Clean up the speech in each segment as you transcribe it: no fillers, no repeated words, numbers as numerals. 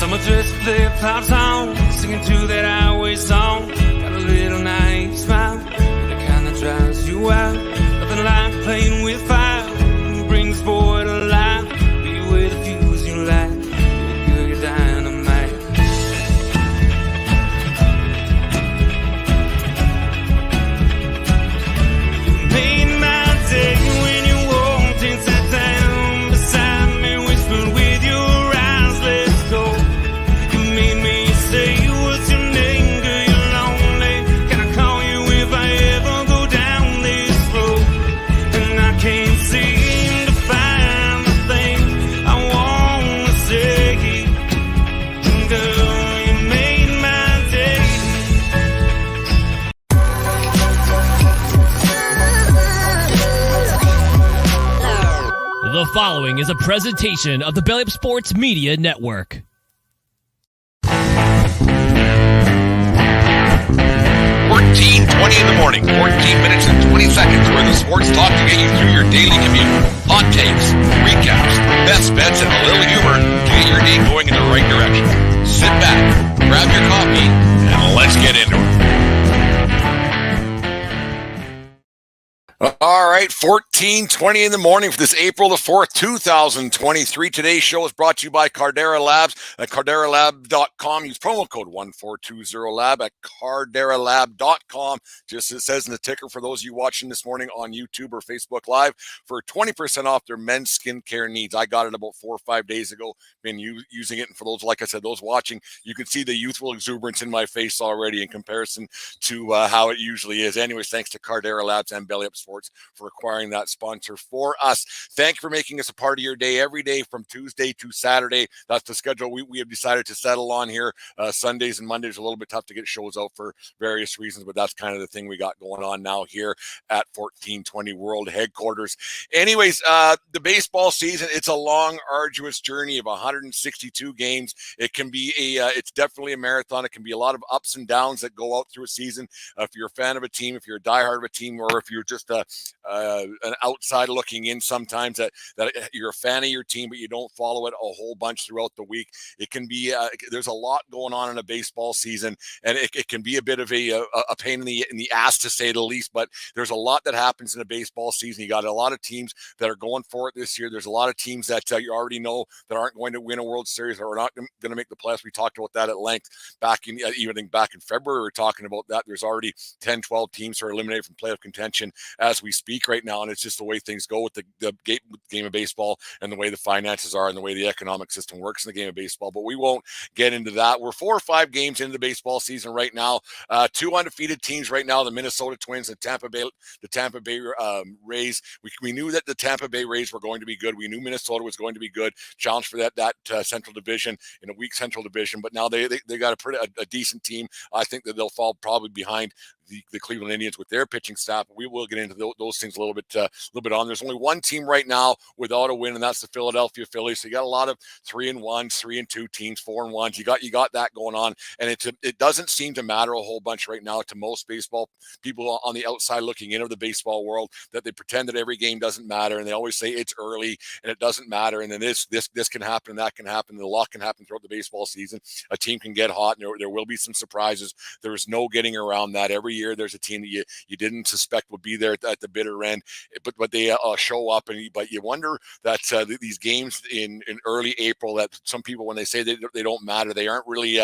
Summer dress, flip-flops on, singing to that highway song. Got a little naive smile, the kind that drives you wild. Nothing like playing with fire, brings the boy to life. Be with the fuse you light, girl, you're dynamite. You made my day when you walked and sat down beside me, whispered with your eyes, let's go. You made me say, what's your name, girl, you're lonely. Can I call you if I ever go down this road? And I can't seem to find the thing I want to say. Girl, you made my day. The following is a presentation of the Belly Up Sports Media Network. 14:20 in the morning, 14 minutes and 20 seconds worth of sports talk to get you through your daily commute. Hot takes, recaps, best bets, and a little humor to get your day going in the right direction. Sit back, grab your coffee, and let's get into it. All right, 14:20 in the morning for this April the 4th, 2023. Today's show is brought to you by Cardera Labs at carderalab.com. Use promo code 1420lab at carderalab.com. Just as it says in the ticker for those of you watching this morning on YouTube or Facebook Live for 20% off their men's skincare needs. I got it about 4 or 5 days ago. Been using it, and for those, like I said, those watching, you can see the youthful exuberance in my face already in comparison to how it usually is. Anyways, thanks to Cardera Labs and Belly Up Sports for acquiring that sponsor for us. Thank you for making us a part of your day every day from Tuesday to Saturday. That's the schedule we have decided to settle on here. Sundays and Mondays are a little bit tough to get shows out for various reasons, but that's kind of the thing we got going on now here at 1420 World Headquarters. Anyways, the baseball season, it's a long, arduous journey of 162 games. It can be it's definitely a marathon. It can be a lot of ups and downs that go out through a season. If you're a fan of a team, if you're a diehard of a team, or if you're just an outside looking in sometimes that you're a fan of your team, but you don't follow it a whole bunch throughout the week. It can be, there's a lot going on in a baseball season, and it can be a bit of a pain in the ass, to say the least, but there's a lot that happens in a baseball season. You got a lot of teams that are going for it this year. There's a lot of teams that you already know that aren't going to win a World Series or are not going to make the playoffs. We talked about that at length back in February. We were talking about that. There's already 10, 12 teams who are eliminated from playoff contention as we speak right now, and it's just the way things go with the game of baseball and the way the finances are and the way the economic system works in the game of baseball. But we won't get into that. We're 4 or 5 games into the baseball season right now. 2 undefeated teams right now: the Minnesota Twins and the Tampa Bay Rays. We knew that the Tampa Bay Rays were going to be good. We knew Minnesota was going to be good. Challenge for that Central Division, in a weak Central Division, but now they got a decent team. I think that they'll fall probably behind the Cleveland Indians with their pitching staff. We will get into those things a little bit on. There's only one team right now without a win, and that's the Philadelphia Phillies. So you got a lot of 3-1s, 3-2 teams, 4-1s. You got that going on, and it doesn't seem to matter a whole bunch right now to most baseball people on the outside looking into the baseball world, that they pretend that every game doesn't matter, and they always say it's early and it doesn't matter, and then this can happen and that can happen, and a lot can happen throughout the baseball season. A team can get hot, and there will be some surprises. There is no getting around that. Every year there's a team that you didn't suspect would be there at the bitter end, but they show up, but you wonder that these games in early April, that some people, when they say they don't matter, they aren't really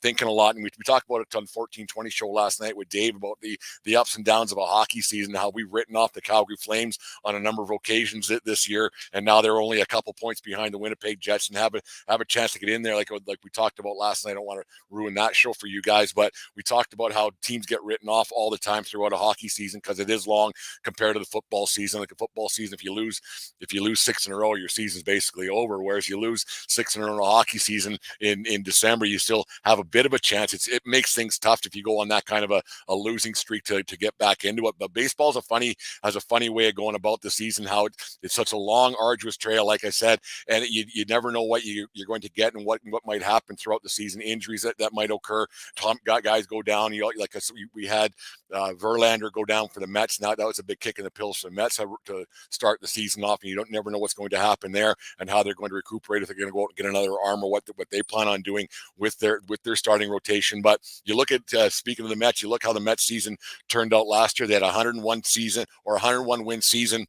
thinking a lot. And we talked about it on 1420 show last night with Dave about the ups and downs of a hockey season, how we've written off the Calgary Flames on a number of occasions this year, and now they're only a couple points behind the Winnipeg Jets and have a chance to get in there, like we talked about last night. I don't want to ruin that show for you guys, but we talked about how teams get written off all the time throughout a hockey season because it is long compared to the football season. Like a football season, if you lose 6 in a row, your season's basically over. Whereas you lose 6 in a row hockey season in December, you still have a bit of a chance. It makes things tough if you go on that kind of a losing streak to get back into it. But baseball has a funny way of going about the season, how it's such a long, arduous trail, like I said, and you never know what you're going to get and what might happen throughout the season. Injuries that might occur. Guys go down. We had had Verlander go down for the Mets. Now that was a big kick in the pills for the Mets to start the season off, and you never know what's going to happen there and how they're going to recuperate, if they're going to go out and get another arm, or what they plan on doing with their starting rotation. But you look at speaking of the Mets, you look how the Mets season turned out last year. They had a 101 win season.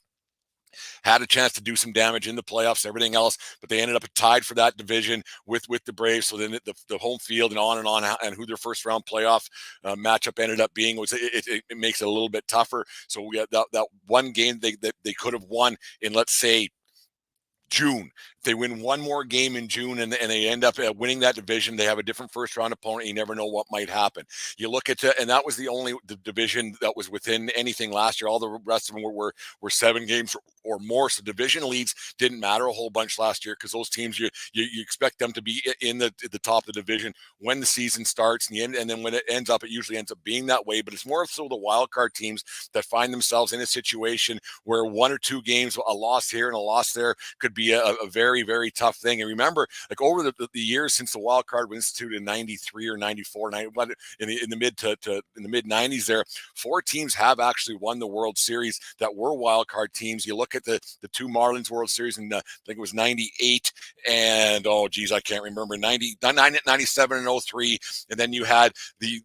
Had a chance to do some damage in the playoffs, everything else, but they ended up tied for that division with the Braves. So then the home field and on, and who their first round playoff matchup ended up being it makes it a little bit tougher. So we had that one game they could have won in, let's say, June. If they win one more game in June and they end up winning that division, they have a different first round opponent. You never know what might happen. You look at and that was the division that was within anything last year. All the rest of them were 7 games or more. So division leads didn't matter a whole bunch last year, because those teams you expect them to be in the top of the division when the season starts, and then when it ends up, it usually ends up being that way. But it's more so the wild card teams that find themselves in a situation where 1 or 2 games, a loss here and a loss there, could be a very, very tough thing. And remember, like over the years since the wild card was instituted in 93 or 94, in the mid 90s, there 4 teams have actually won the World Series that were wild card teams. You look at the 2 Marlins World Series in I think it was 98 and I can't remember, 97 and 03, and then you had the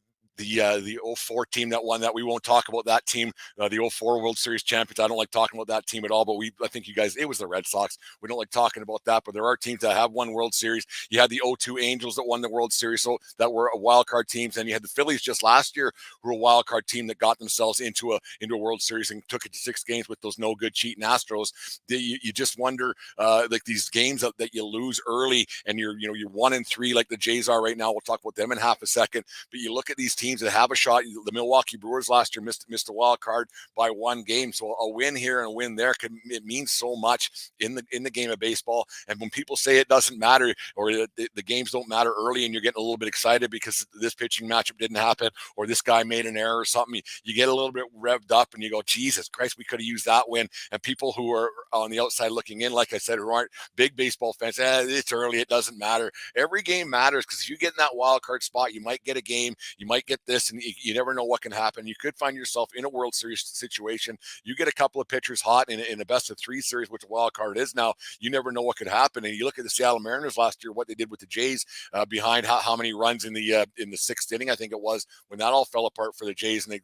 04 team that won that. We won't talk about that team, the 04 World Series champions. I don't like talking about that team at all, but I think you guys, it was the Red Sox. We don't like talking about that, but there are teams that have won World Series. You had the 02 Angels that won the World Series, so that were wild card teams. And you had the Phillies just last year, who were a wild card team that got themselves into a World Series and took it to 6 games with those no good cheating Astros. You just wonder, like these games that you lose early, and you're 1-3 like the Jays are right now. We'll talk about them in half a second. But you look at these teams that have a shot. The Milwaukee Brewers last year missed a wild card by 1 game. So a win here and a win there it means so much in the game of baseball. And when people say it doesn't matter, or the games don't matter early, and you're getting a little bit excited because this pitching matchup didn't happen, or this guy made an error or something, you get a little bit revved up and you go, Jesus Christ, we could have used that win. And people who are on the outside looking in, like I said, who aren't big baseball fans, it's early, it doesn't matter. Every game matters, because if you get in that wild card spot, you might get a game, you might get this, and you never know what can happen. You could find yourself in a World Series situation. You get a couple of pitchers hot in a best of 3 series, which a wild card is now. You never know what could happen. And you look at the Seattle Mariners last year, what they did with the Jays, behind how many runs in the 6th inning, I think it was, when that all fell apart for the Jays, and they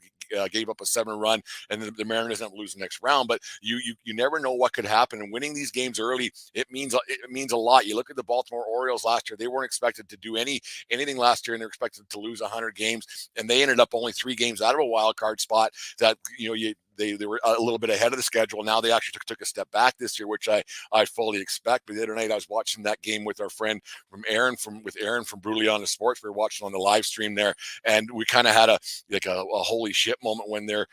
gave up a 7-run, and the Mariners ended up losing the next round. But you never know what could happen. And winning these games early, it means a lot. You look at the Baltimore Orioles last year; they weren't expected to do anything last year, and they're expected to lose 100 games, and they ended up only 3 games out of a wild card spot. That they were a little bit ahead of the schedule. Now they actually took a step back this year, which I fully expect. But the other night I was watching that game with our friend Aaron from Brutally Honest Sports. We were watching on the live stream there, and we kind of had a holy shit moment when their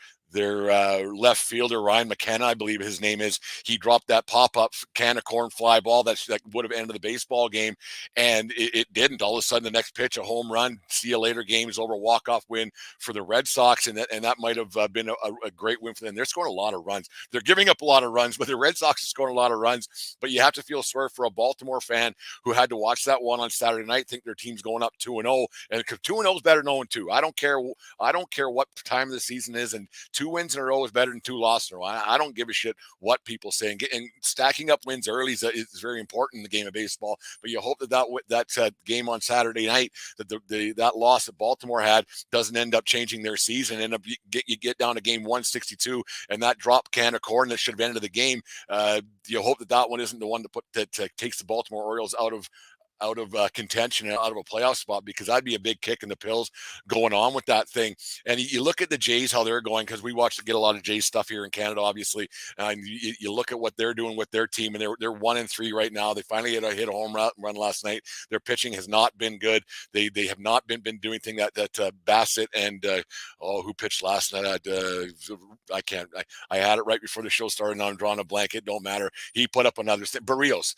left fielder, Ryan McKenna, I believe his name is, he dropped that pop-up can of corn fly ball that would have ended the baseball game, and it didn't. All of a sudden, the next pitch, a home run, see you later, game is over, walk-off win for the Red Sox, and that might have been a great win for them. They're scoring a lot of runs. They're giving up a lot of runs, but the Red Sox are scoring a lot of runs. But you have to feel sorry for a Baltimore fan who had to watch that one on Saturday night, think their team's going up 2-0, and 2-0 is better than 0-2. I don't care what time of the season is, and 2 wins in a row is better than 2 losses in a row. I don't give a shit what people say. And stacking up wins early is very important in the game of baseball. But you hope that game on Saturday night, that loss that Baltimore had, doesn't end up changing their season. You get down to game 162, and that drop can of corn that should have ended the game. You hope that one isn't the one that takes the Baltimore Orioles out of contention and out of a playoff spot, because that'd be a big kick in the pills going on with that thing. And you look at the Jays, how they're going, because we get a lot of Jays stuff here in Canada, obviously. And you look at what they're doing with their team, and they're 1-3 right now. They finally hit a home run last night. Their pitching has not been good. They have not been doing things that Bassett and who pitched last night? I had it right before the show started, and I'm drawing a blank. It don't matter. He put up another Barrios.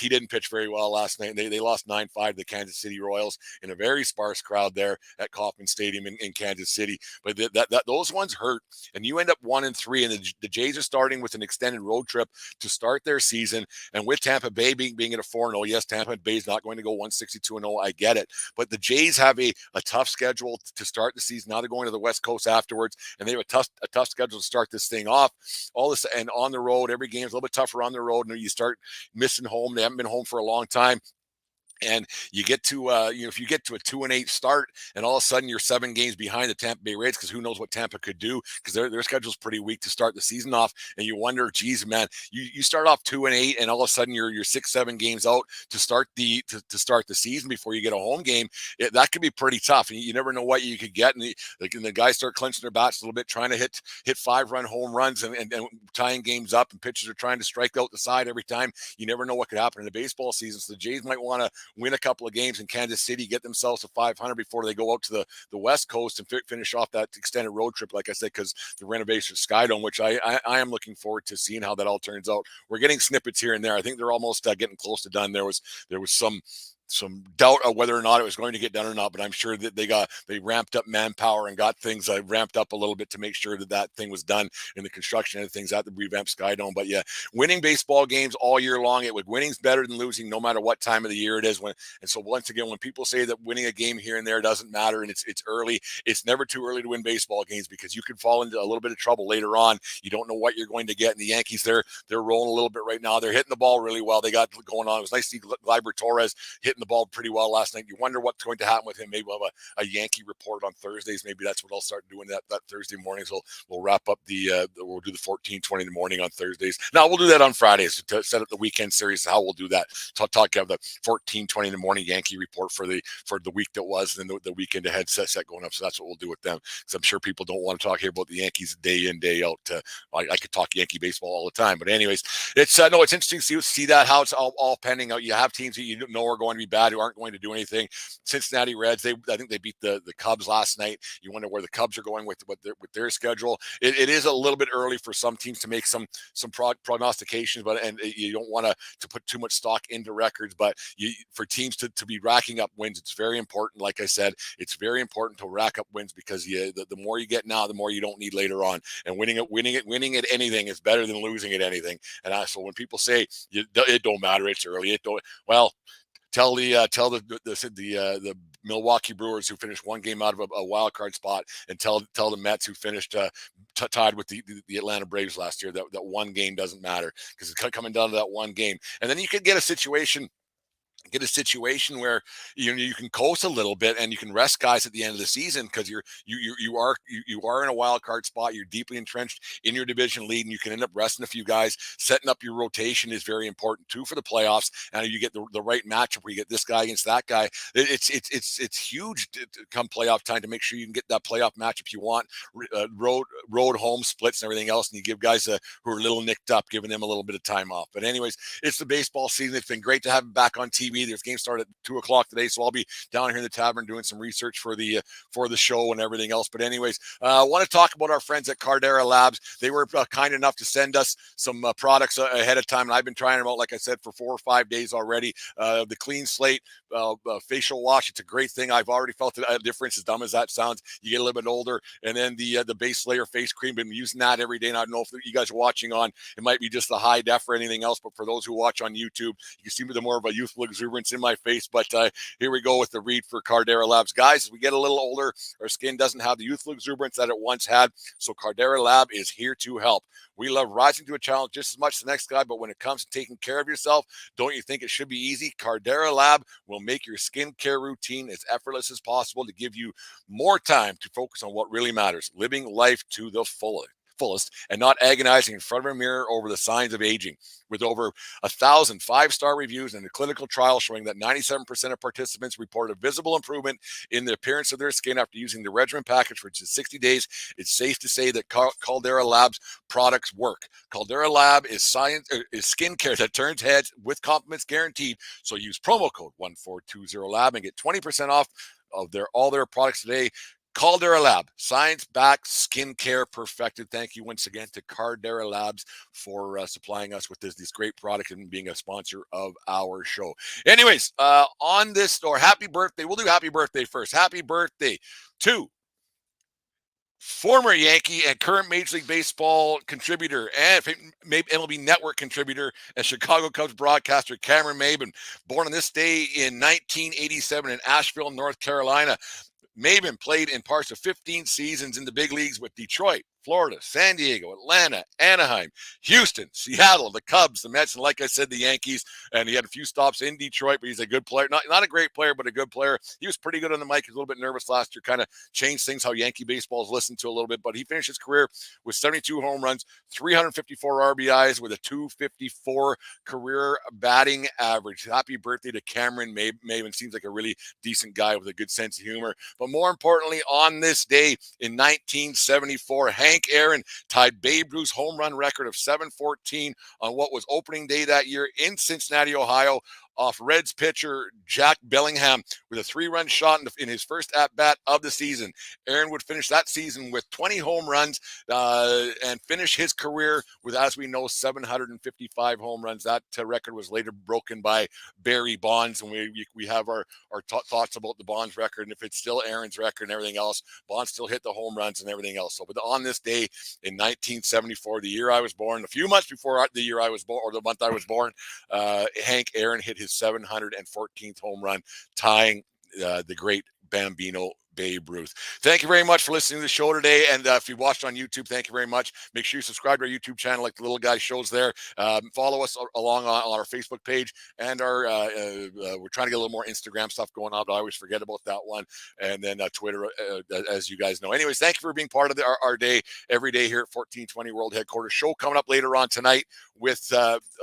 He didn't pitch very well last night. They lost 9-5 to the Kansas City Royals in a very sparse crowd there at Kauffman Stadium in Kansas City. But those ones hurt, and you end up 1-3, and the Jays are starting with an extended road trip to start their season. And with Tampa Bay being at a 4-0, yes, Tampa Bay is not going to go 162-0. I get it, but the Jays have a tough schedule to start the season. Now they're going to the West Coast afterwards, and they have a tough schedule to start this thing off. All this, and on the road, every game is a little bit tougher on the road, and you start missing home. They haven't been home for a long time. And you get to, if you get to a 2-8 start, and all of a sudden you're 7 games behind the Tampa Bay Rays, because who knows what Tampa could do, because their schedule's pretty weak to start the season off. And you wonder, geez, man, you start off 2-8, and all of a sudden you're 6-7 games out to start the season before you get a home game. That could be pretty tough, and you never know what you could get. And the guys start clenching their bats a little bit, trying to hit 5-run home runs and tying games up, and pitchers are trying to strike out the side every time. You never know what could happen in the baseball season. So the Jays might want to win a couple of games in Kansas City, get themselves to 500 before they go out to the West Coast and finish off that extended road trip, like I said, because the renovation of Skydome, which I am looking forward to seeing how that all turns out. We're getting snippets here and there. I think they're almost getting close to done. There was some doubt of whether or not it was going to get done or not, but I'm sure that they ramped up manpower and got things ramped up a little bit to make sure that thing was done in the construction and things at the revamped Skydome. But yeah, winning baseball games all year long, winning's better than losing, no matter what time of the year it is. And so once again, when people say that winning a game here and there doesn't matter and it's early, it's never too early to win baseball games, because you could fall into a little bit of trouble later on. You don't know what you're going to get. And the Yankees, they're rolling a little bit right now. They're hitting the ball really well. They got going on. It was nice to see Gleyber Torres hitting the ball pretty well last night. You wonder what's going to happen with him. Maybe we'll have a Yankee report on Thursdays. Maybe that's what I'll start doing that Thursday morning. So we'll wrap up we'll do the 14-20 in the morning on Thursdays. Now we'll do that on Fridays to set up the weekend series. How we'll do that. So I'll have the 14-20 in the morning Yankee report for the week that was, and then the weekend ahead set going up. So that's what we'll do with them, because I'm sure people don't want to talk here about the Yankees day in, day out. I could talk Yankee baseball all the time, but anyways, it's interesting to see that, how it's all pending out. You have teams that you know are going to be bad, who aren't going to do anything. Cincinnati Reds, I think they beat the Cubs last night. You wonder where the Cubs are going with their schedule. It is a little bit early for some teams to make some prognostications, and you don't want to put too much stock into records. But for teams to be racking up wins, it's very important. Like I said, it's very important to rack up wins, because the more you get now, the more you don't need later on. And winning at anything is better than losing at anything. And so when people say it don't matter, it's early, tell the Milwaukee Brewers, who finished one game out of a wild card spot, and tell the Mets, who finished tied with the Atlanta Braves last year, that one game doesn't matter, because it's coming down to that one game. And then you could get a situation where you can coast a little bit and you can rest guys at the end of the season, because you are in a wild card spot. You're deeply entrenched in your division lead, and you can end up resting a few guys. Setting up your rotation is very important too for the playoffs. And you get the right matchup where you get this guy against that guy. It's huge to come playoff time to make sure you can get that playoff matchup you want. Road home splits and everything else, and you give guys who are a little nicked up, giving them a little bit of time off. But anyways, it's the baseball season. It's been great to have him back on TV. There's game started at 2:00 today, so I'll be down here in the tavern doing some research for the show and everything else. But anyways, I want to talk about our friends at Cardera Labs. They were kind enough to send us some products ahead of time, and I've been trying them out, like I said, for 4 or 5 days already. The Clean Slate facial wash, it's a great thing. I've already felt a difference, as dumb as that sounds. You get a little bit older. And then the base layer face cream, been using that every day. And I don't know if you guys are watching on, it might be just the high def or anything else, but for those who watch on YouTube, you can see the more of a youthful exuberance in my face. But here we go with the read for Cardera Labs. Guys, as we get a little older, our skin doesn't have the youthful exuberance that it once had. So Cardera Lab is here to help. We love rising to a challenge just as much as the next guy, but when it comes to taking care of yourself, don't you think it should be easy? Cardera Lab will make your skincare routine as effortless as possible to give you more time to focus on what really matters, living life to the fullest and not agonizing in front of a mirror over the signs of aging. With over 1,000 5-star reviews and a clinical trial showing that 97% of participants reported a visible improvement in the appearance of their skin after using the regimen package for just 60 days, it's safe to say that Caldera Labs products work. Caldera Lab is skincare that turns heads with compliments guaranteed. So use promo code 1420LAB and get 20% off of all their products today. Caldera Lab, science-backed skincare perfected. Thank you once again to Caldera Labs for supplying us with this great product and being a sponsor of our show. Anyways, on this, or happy birthday, we'll do happy birthday first. Happy birthday to former Yankee and current Major League Baseball contributor and MLB Network contributor and Chicago Cubs broadcaster Cameron Maybin, born on this day in 1987 in Asheville, North Carolina. Maybin played in parts of 15 seasons in the big leagues with Detroit, Florida, San Diego, Atlanta, Anaheim, Houston, Seattle, the Cubs, the Mets, and like I said, the Yankees. And he had a few stops in Detroit, but he's a good player. Not a great player, but a good player. He was pretty good on the mic. He was a little bit nervous last year, kind of changed things how Yankee baseball is listened to a little bit. But he finished his career with 72 home runs, 354 RBIs with a 254 career batting average. Happy birthday to Cameron Maybin. Seems like a really decent guy with a good sense of humor. But more importantly, on this day in 1974, Hank Aaron tied Babe Ruth's home run record of 714 on what was opening day that year in Cincinnati, Ohio, off Reds pitcher Jack Bellingham with a 3-run shot in his first at-bat of the season. Aaron would finish that season with 20 home runs and finish his career with, as we know, 755 home runs. That record was later broken by Barry Bonds, and we have our thoughts about the Bonds record, and if it's still Aaron's record and everything else, Bonds still hit the home runs and everything else. So, but on this day in 1974, the year I was born, a few months before the year I was born, or the month I was born, Hank Aaron hit his 714th home run, tying the great Bambino Babe Ruth. Thank you very much for listening to the show today. And if you watched on YouTube, thank you very much. Make sure you subscribe to our YouTube channel like the little guy shows there. Follow us along on our Facebook page, and we're trying to get a little more Instagram stuff going on, but I always forget about that one. And then Twitter, as you guys know. Anyways, thank you for being part of our day every day here at 1420 World Headquarters. Show coming up later on tonight with,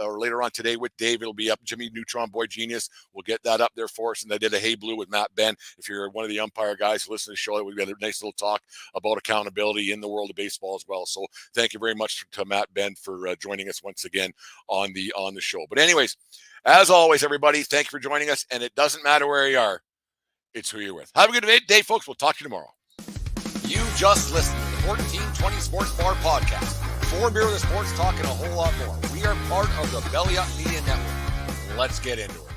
or later on today with Dave. It'll be up. Jimmy Neutron Boy Genius will get that up there for us. And I did a Hey Blue with Matt Ben. If you're one of the umpire guys who listen to the show, we've got a nice little talk about accountability in the world of baseball as well. So thank you very much to Matt Ben for joining us once again on the show. But anyways, as always, everybody, thank you for joining us. And it doesn't matter where you are, it's who you're with. Have a good day, folks. We'll talk to you tomorrow. You just listened to the 1420 Sports Bar Podcast. 4 beer with the sports talking a whole lot more. We are part of the Belly Up Media Network. Let's get into it.